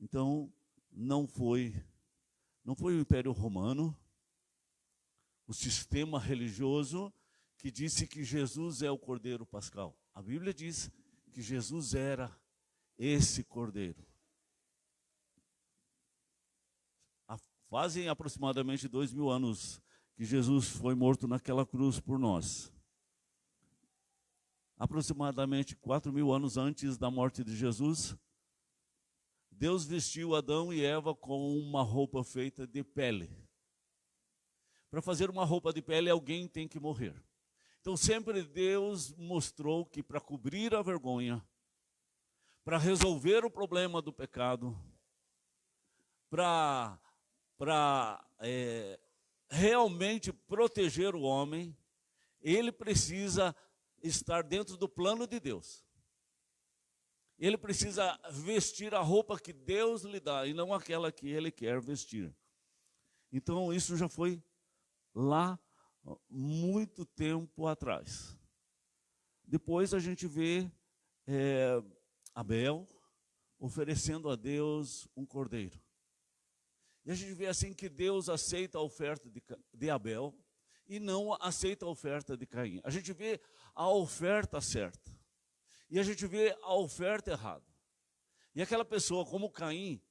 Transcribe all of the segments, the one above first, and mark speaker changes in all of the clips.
Speaker 1: Então, não foi o Império Romano, o sistema religioso, que disse que Jesus é o Cordeiro Pascal. A Bíblia diz que Jesus era esse Cordeiro. Fazem aproximadamente 2000 anos que Jesus foi morto naquela cruz por nós. Aproximadamente 4000 anos antes da morte de Jesus, Deus vestiu Adão e Eva com uma roupa feita de pele. Para fazer uma roupa de pele, alguém tem que morrer. Então sempre Deus mostrou que para cobrir a vergonha, para resolver o problema do pecado, para realmente proteger o homem, ele precisa estar dentro do plano de Deus. Ele precisa vestir a roupa que Deus lhe dá e não aquela que ele quer vestir. Então isso já foi lá muito tempo atrás. Depois a gente vê Abel oferecendo a Deus um cordeiro. E a gente vê assim que Deus aceita a oferta de Abel e não aceita a oferta de Caim. A gente vê a oferta certa e a gente vê a oferta errada. E aquela pessoa como Caim,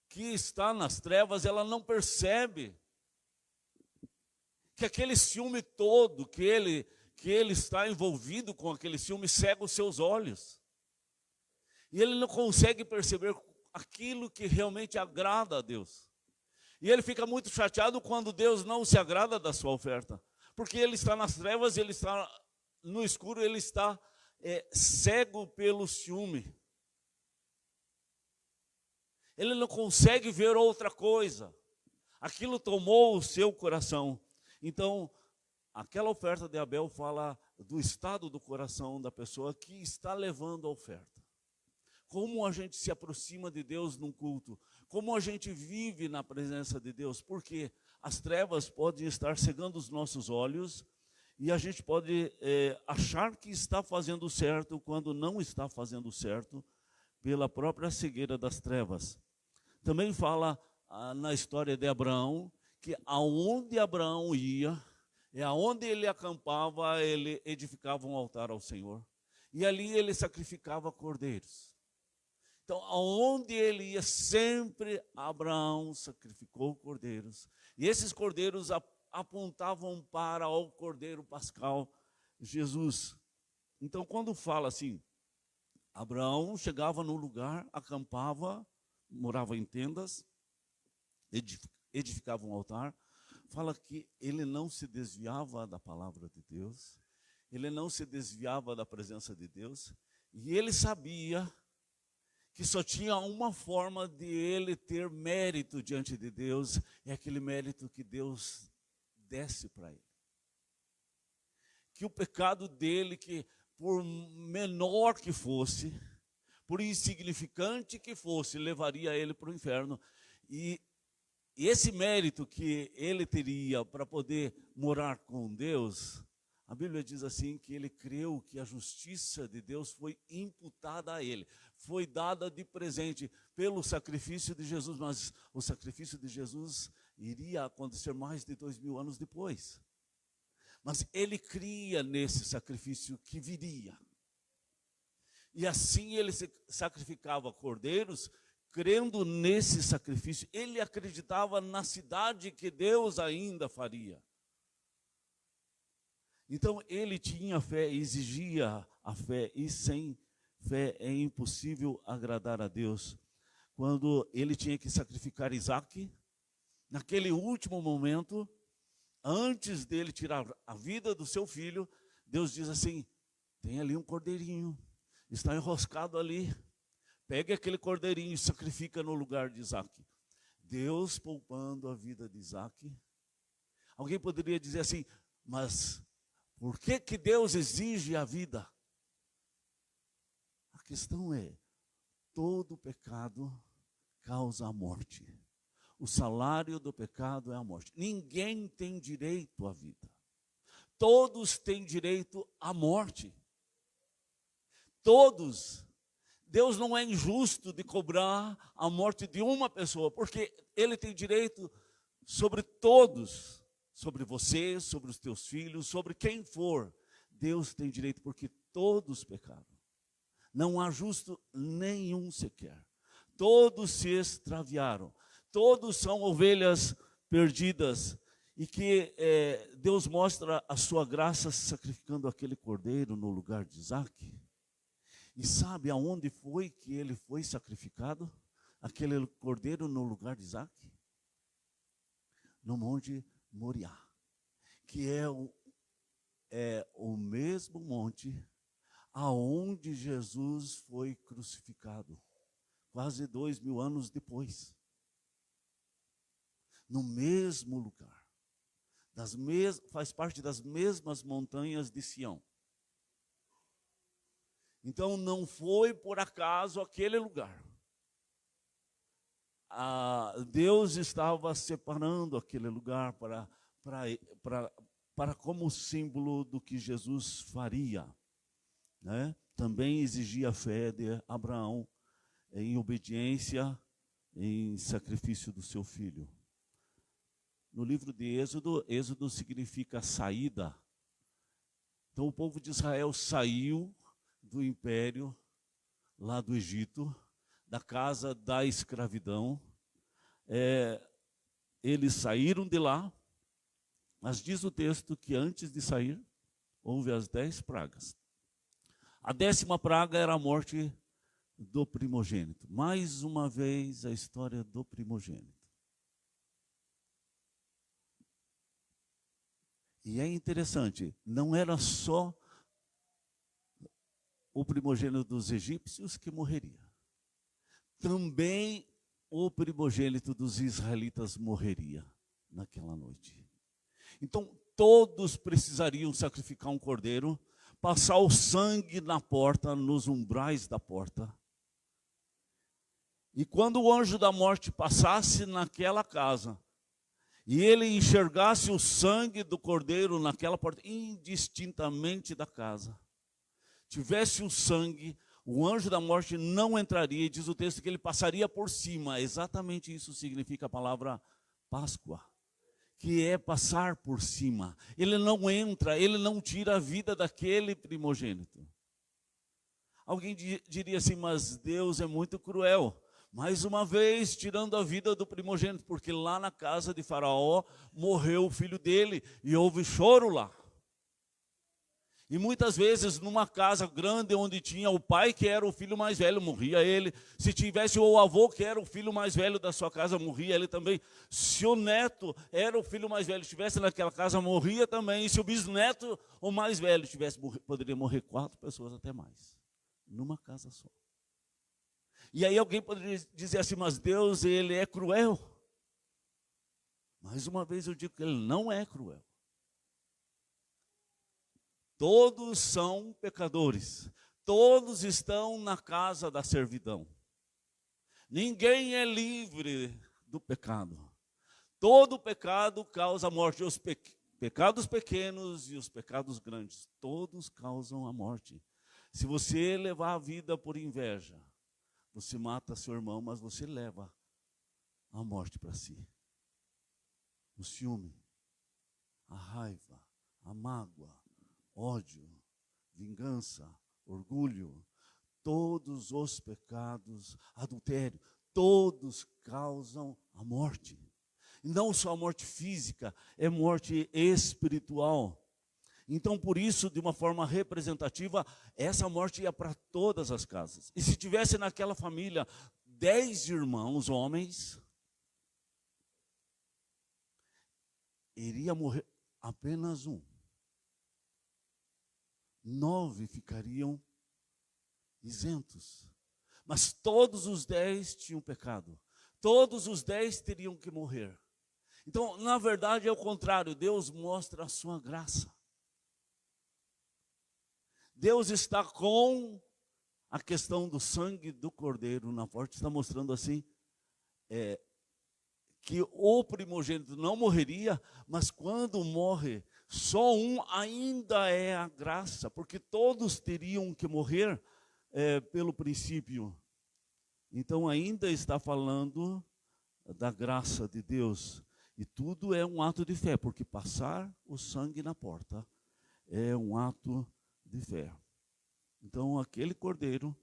Speaker 1: que está nas trevas, ela não percebe que aquele ciúme todo, que ele está envolvido com aquele ciúme, cega os seus olhos. E ele não consegue perceber aquilo que realmente agrada a Deus. E ele fica muito chateado quando Deus não se agrada da sua oferta. Porque ele está nas trevas, ele está no escuro, ele está cego pelo ciúme. Ele não consegue ver outra coisa. Aquilo tomou o seu coração. Então, aquela oferta de Abel fala do estado do coração da pessoa que está levando a oferta. Como a gente se aproxima de Deus num culto, como a gente vive na presença de Deus, porque as trevas podem estar cegando os nossos olhos e a gente pode achar que está fazendo certo quando não está fazendo certo pela própria cegueira das trevas. Também fala na história de Abraão, que aonde Abraão ia, aonde ele acampava, ele edificava um altar ao Senhor. E ali ele sacrificava cordeiros. Então, aonde ele ia, sempre Abraão sacrificou cordeiros. E esses cordeiros apontavam para o Cordeiro Pascal, Jesus. Então, quando fala assim, Abraão chegava no lugar, acampava, morava em tendas, edificava um altar, fala que ele não se desviava da palavra de Deus, ele não se desviava da presença de Deus, e ele sabia que só tinha uma forma de ele ter mérito diante de Deus, é aquele mérito que Deus desse para ele. Que o pecado dele, que por menor que fosse, por insignificante que fosse, levaria ele para o inferno. E esse mérito que ele teria para poder morar com Deus, a Bíblia diz assim que ele creu que a justiça de Deus foi imputada a ele, foi dada de presente pelo sacrifício de Jesus, mas o sacrifício de Jesus iria acontecer mais de 2000 anos depois. Mas ele cria nesse sacrifício que viria. E assim ele sacrificava cordeiros, crendo nesse sacrifício. Ele acreditava na cidade que Deus ainda faria. Então ele tinha fé, exigia a fé, e sem fé é impossível agradar a Deus. Quando ele tinha que sacrificar Isaac, naquele último momento, antes dele tirar a vida do seu filho, Deus diz assim, tem ali um cordeirinho, está enroscado ali, pegue aquele cordeirinho e sacrifica no lugar de Isaac. Deus poupando a vida de Isaac. Alguém poderia dizer assim, mas por que Deus exige a vida? A questão é, todo pecado causa a morte. O salário do pecado é a morte. Ninguém tem direito à vida. Todos têm direito à morte. Todos, Deus não é injusto de cobrar a morte de uma pessoa, porque Ele tem direito sobre todos, sobre você, sobre os teus filhos, sobre quem for. Deus tem direito porque todos pecaram. Não há justo nenhum sequer. Todos se extraviaram. Todos são ovelhas perdidas. E que Deus mostra a sua graça sacrificando aquele cordeiro no lugar de Isaque. E sabe aonde foi que ele foi sacrificado? Aquele cordeiro no lugar de Isaque? No Monte Moriá, que é o mesmo monte aonde Jesus foi crucificado, quase 2000 anos depois. No mesmo lugar, faz parte das mesmas montanhas de Sião. Então não foi por acaso aquele lugar. Deus estava separando aquele lugar para como símbolo do que Jesus faria, né? Também exigia fé de Abraão em obediência, em sacrifício do seu filho. No livro de Êxodo, Êxodo significa saída. Então o povo de Israel saiu do império, lá do Egito, da casa da escravidão. Eles saíram de lá, mas diz o texto que antes de sair, houve as 10 pragas. A 10ª praga era a morte do primogênito. Mais uma vez a história do primogênito. E é interessante, não era só o primogênito dos egípcios que morreria. Também o primogênito dos israelitas morreria naquela noite. Então todos precisariam sacrificar um cordeiro, passar o sangue na porta, nos umbrais da porta. E quando o anjo da morte passasse naquela casa, e ele enxergasse o sangue do cordeiro naquela porta, indistintamente da casa, tivesse o sangue, o anjo da morte não entraria, e diz o texto que ele passaria por cima. Exatamente isso significa a palavra Páscoa, que é passar por cima. Ele não entra, ele não tira a vida daquele primogênito. Alguém diria assim, mas Deus é muito cruel. Mais uma vez, tirando a vida do primogênito, porque lá na casa de Faraó morreu o filho dele e houve choro lá. E muitas vezes numa casa grande onde tinha o pai que era o filho mais velho, morria ele. Se tivesse o avô que era o filho mais velho da sua casa, morria ele também. Se o neto era o filho mais velho, estivesse naquela casa, morria também. E se o bisneto, o mais velho, poderia morrer 4 pessoas até mais, numa casa só. E aí alguém poderia dizer assim, mas Deus, ele é cruel. Mais uma vez eu digo que ele não é cruel. Todos são pecadores. Todos estão na casa da servidão. Ninguém é livre do pecado. Todo pecado causa morte. Os pecados pequenos e os pecados grandes, todos causam a morte. Se você levar a vida por inveja, você mata seu irmão, mas você leva a morte para si. O ciúme, a raiva, a mágoa, ódio, vingança, orgulho, todos os pecados, adultério, todos causam a morte. E não só a morte física, é morte espiritual. Então, por isso, de uma forma representativa, essa morte ia para todas as casas. E se tivesse naquela família 10 irmãos, homens, iria morrer apenas um. 9 ficariam isentos. Mas todos os 10 tinham pecado. Todos os 10 teriam que morrer. Então, na verdade, é o contrário. Deus mostra a sua graça. Deus está com a questão do sangue do cordeiro na porta. Está mostrando assim, que o primogênito não morreria, mas quando morre, só um ainda é a graça, porque todos teriam que morrer pelo princípio. Então ainda está falando da graça de Deus. E tudo é um ato de fé, porque passar o sangue na porta é um ato de fé. Então aquele cordeiro,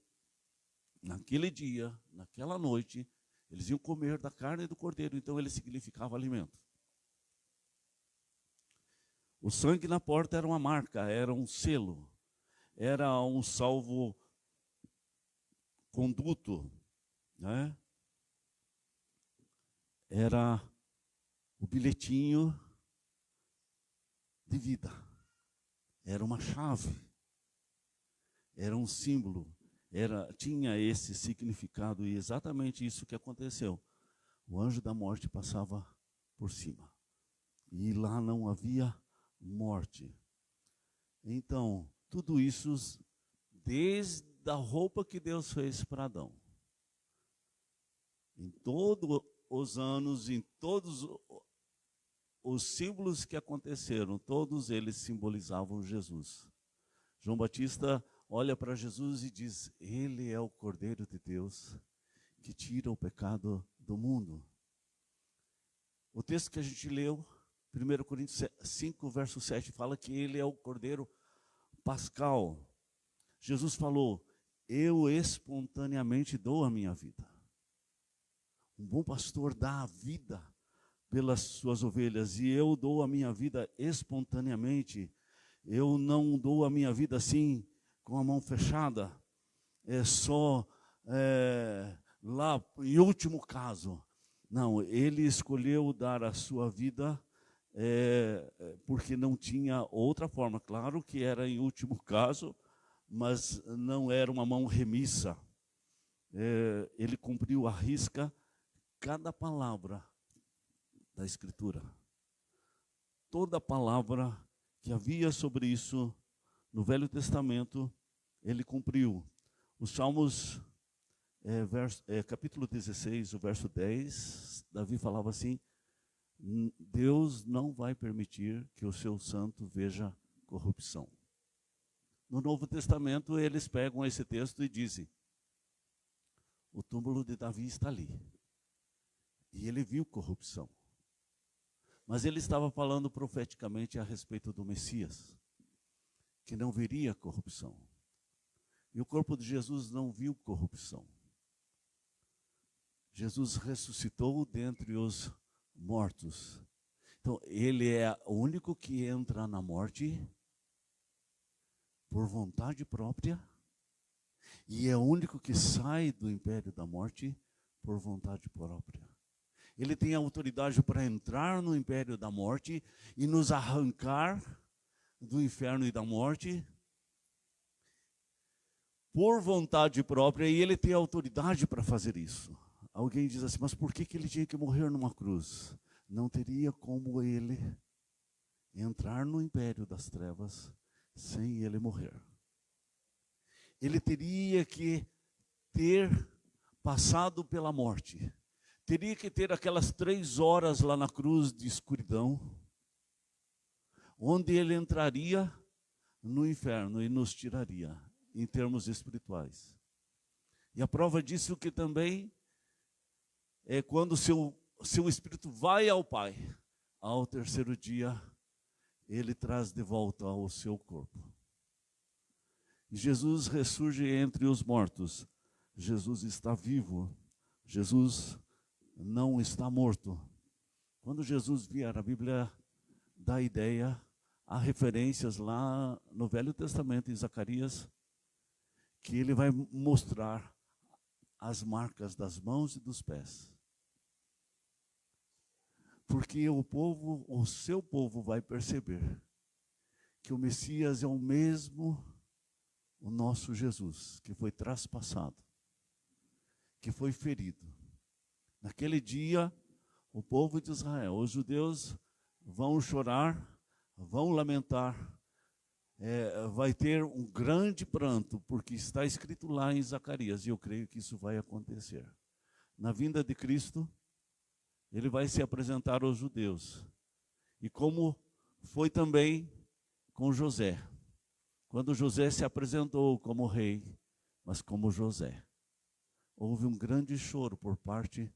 Speaker 1: naquele dia, naquela noite, eles iam comer da carne do cordeiro, então ele significava alimento. O sangue na porta era uma marca, era um selo, era um salvo-conduto, né? Era o bilhetinho de vida, era uma chave, era um símbolo, tinha esse significado, e exatamente isso que aconteceu. O anjo da morte passava por cima, e lá não havia morte. Então, tudo isso desde a roupa que Deus fez para Adão. Em todos os anos, em todos os símbolos que aconteceram, todos eles simbolizavam Jesus. João Batista olha para Jesus e diz: Ele é o Cordeiro de Deus que tira o pecado do mundo. O texto que a gente leu, 1 Coríntios 5, verso 7, fala que ele é o Cordeiro pascal. Jesus falou: eu espontaneamente dou a minha vida. Um bom pastor dá a vida pelas suas ovelhas, e eu dou a minha vida espontaneamente. Eu não dou a minha vida assim, com a mão fechada, só lá, em último caso. Não, ele escolheu dar a sua vida porque não tinha outra forma. Claro que era em último caso, mas não era uma mão remissa. Ele cumpriu à risca cada palavra da Escritura. Toda palavra que havia sobre isso no Velho Testamento, ele cumpriu. Os Salmos, capítulo 16, o verso 10, Davi falava assim: Deus não vai permitir que o seu santo veja corrupção. No Novo Testamento, eles pegam esse texto e dizem: o túmulo de Davi está ali. E ele viu corrupção. Mas ele estava falando profeticamente a respeito do Messias, que não veria corrupção. E o corpo de Jesus não viu corrupção. Jesus ressuscitou dentre os mortos. Então, ele é o único que entra na morte por vontade própria, e é o único que sai do império da morte por vontade própria. Ele tem autoridade para entrar no império da morte e nos arrancar do inferno e da morte por vontade própria, e ele tem autoridade para fazer isso. Alguém diz assim: mas por que ele tinha que morrer numa cruz? Não teria como ele entrar no império das trevas sem ele morrer. Ele teria que ter passado pela morte. Teria que ter aquelas 3 horas lá na cruz de escuridão, onde ele entraria no inferno e nos tiraria, em termos espirituais. E a prova disso que também é quando seu espírito vai ao Pai, ao terceiro dia, ele traz de volta ao seu corpo. Jesus ressurge entre os mortos. Jesus está vivo. Jesus não está morto. Quando Jesus vier, a Bíblia dá ideia, há referências lá no Velho Testamento, em Zacarias, que ele vai mostrar as marcas das mãos e dos pés. Porque o seu povo vai perceber que o Messias é o mesmo, o nosso Jesus, que foi traspassado, que foi ferido. Naquele dia, o povo de Israel, os judeus, vão chorar, vão lamentar, vai ter um grande pranto, porque está escrito lá em Zacarias, e eu creio que isso vai acontecer. Na vinda de Cristo, ele vai se apresentar aos judeus. E como foi também com José. Quando José se apresentou como rei, Mas como José, houve um grande choro por parte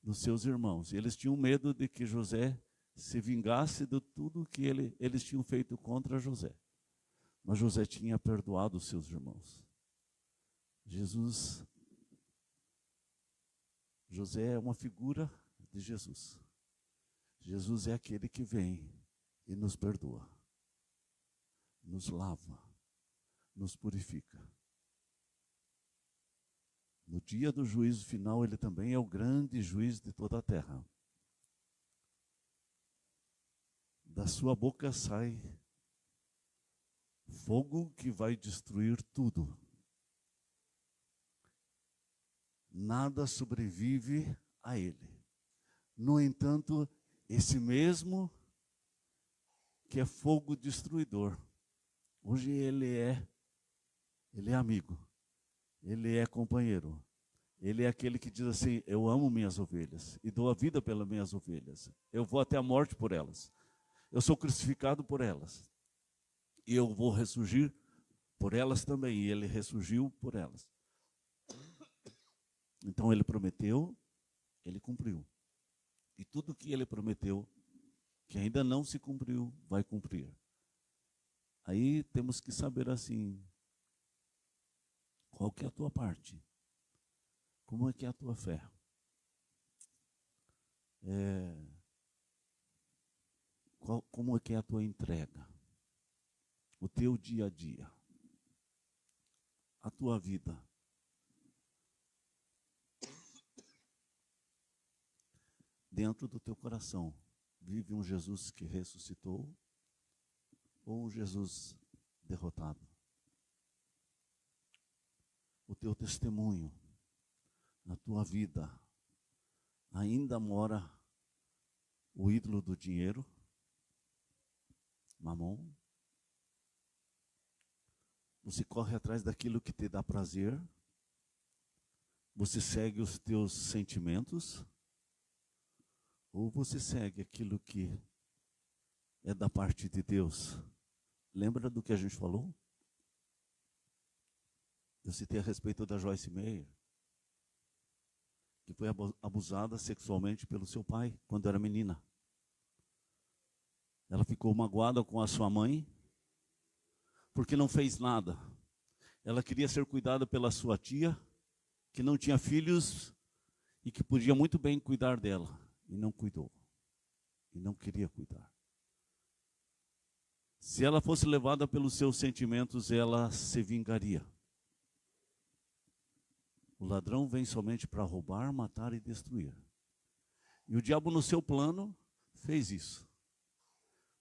Speaker 1: dos seus irmãos. Eles tinham medo de que José se vingasse de tudo que eles tinham feito contra José. Mas José tinha perdoado os seus irmãos. José é uma figura de Jesus. Jesus é aquele que vem e nos perdoa, nos lava, nos purifica. No dia do juízo final, ele também é o grande juiz de toda a terra. Da sua boca sai fogo que vai destruir tudo. Nada sobrevive a ele. No entanto, esse mesmo que é fogo destruidor, hoje ele é amigo, ele é companheiro, ele é aquele que diz assim: eu amo minhas ovelhas e dou a vida pelas minhas ovelhas, eu vou até a morte por elas, eu sou crucificado por elas, e eu vou ressurgir por elas também, e ele ressurgiu por elas. Então ele prometeu, ele cumpriu. E tudo que ele prometeu, que ainda não se cumpriu, vai cumprir. Aí temos que saber assim, qual que é a tua parte? Como é que é a tua fé? Como é que é a tua entrega? O teu dia a dia? A tua vida? Dentro do teu coração, vive um Jesus que ressuscitou ou um Jesus derrotado? O teu testemunho, na tua vida, ainda mora o ídolo do dinheiro, Mamon? Você corre atrás daquilo que te dá prazer? Você segue os teus sentimentos? Ou você segue aquilo que é da parte de Deus? Lembra do que a gente falou? Eu citei a respeito da Joyce Meyer, que foi abusada sexualmente pelo seu pai quando era menina. Ela ficou magoada com a sua mãe, porque não fez nada. Ela queria ser cuidada pela sua tia, que não tinha filhos e que podia muito bem cuidar dela. E não cuidou. E não queria cuidar. Se ela fosse levada pelos seus sentimentos, ela se vingaria. O ladrão vem somente para roubar, matar e destruir. E o diabo, no seu plano, fez isso.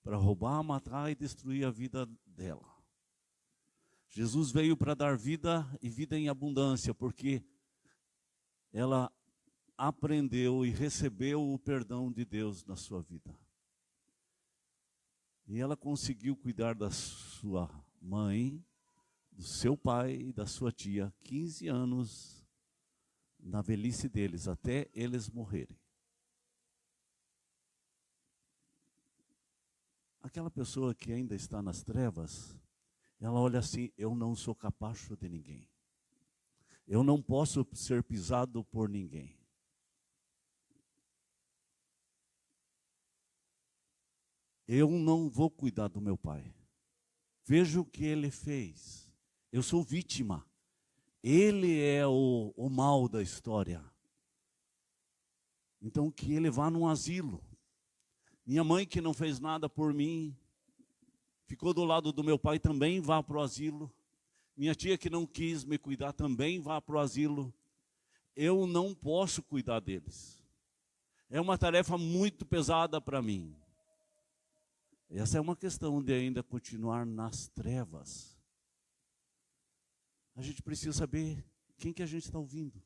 Speaker 1: Para roubar, matar e destruir a vida dela. Jesus veio para dar vida e vida em abundância, porque ela aprendeu e recebeu o perdão de Deus na sua vida. E ela conseguiu cuidar da sua mãe, do seu pai e da sua tia, 15 anos na velhice deles, até eles morrerem. Aquela pessoa que ainda está nas trevas, ela olha assim: eu não sou capacho de ninguém. Eu não posso ser pisado por ninguém. Eu não vou cuidar do meu pai. Veja o que ele fez. Eu sou vítima. Ele é o mal da história. Então que ele vá num asilo. Minha mãe, que não fez nada por mim, ficou do lado do meu pai, também vá para o asilo. Minha tia, que não quis me cuidar, também vá para o asilo. Eu não posso cuidar deles. É uma tarefa muito pesada para mim. Essa é uma questão de ainda continuar nas trevas. A gente precisa saber quem que a gente está ouvindo.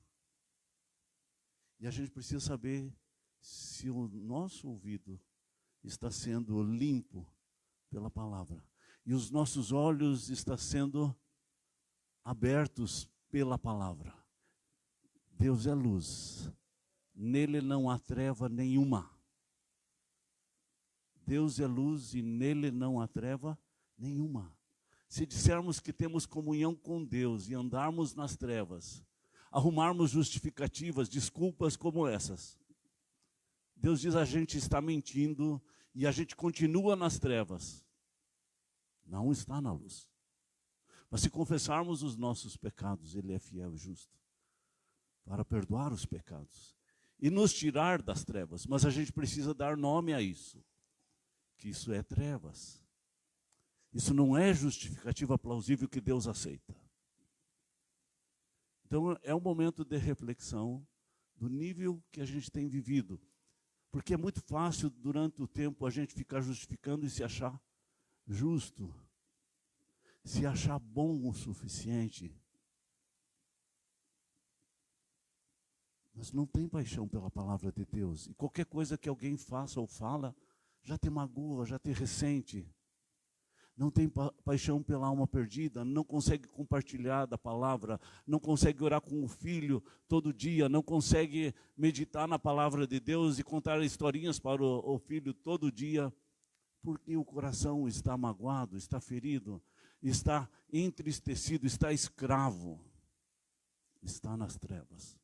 Speaker 1: E a gente precisa saber se o nosso ouvido está sendo limpo pela palavra. E os nossos olhos estão sendo abertos pela palavra. Deus é luz. Nele não há treva nenhuma. Deus é luz e nele não há treva nenhuma. Se dissermos que temos comunhão com Deus e andarmos nas trevas, arrumarmos justificativas, desculpas como essas, Deus diz a gente está mentindo e a gente continua nas trevas. Não está na luz. Mas se confessarmos os nossos pecados, Ele é fiel e justo para perdoar os pecados e nos tirar das trevas. Mas a gente precisa dar nome a isso, que isso é trevas. Isso não é justificativa plausível que Deus aceita. Então é um momento de reflexão do nível que a gente tem vivido. Porque é muito fácil durante o tempo a gente ficar justificando e se achar justo, se achar bom o suficiente. Mas não tem paixão pela palavra de Deus. E qualquer coisa que alguém faça ou fala, já te magoa, já te ressente. Não tem paixão pela alma perdida, não consegue compartilhar da palavra, não consegue orar com o filho todo dia, não consegue meditar na palavra de Deus e contar historinhas para o filho todo dia, porque o coração está magoado, está ferido, está entristecido, está escravo, está nas trevas.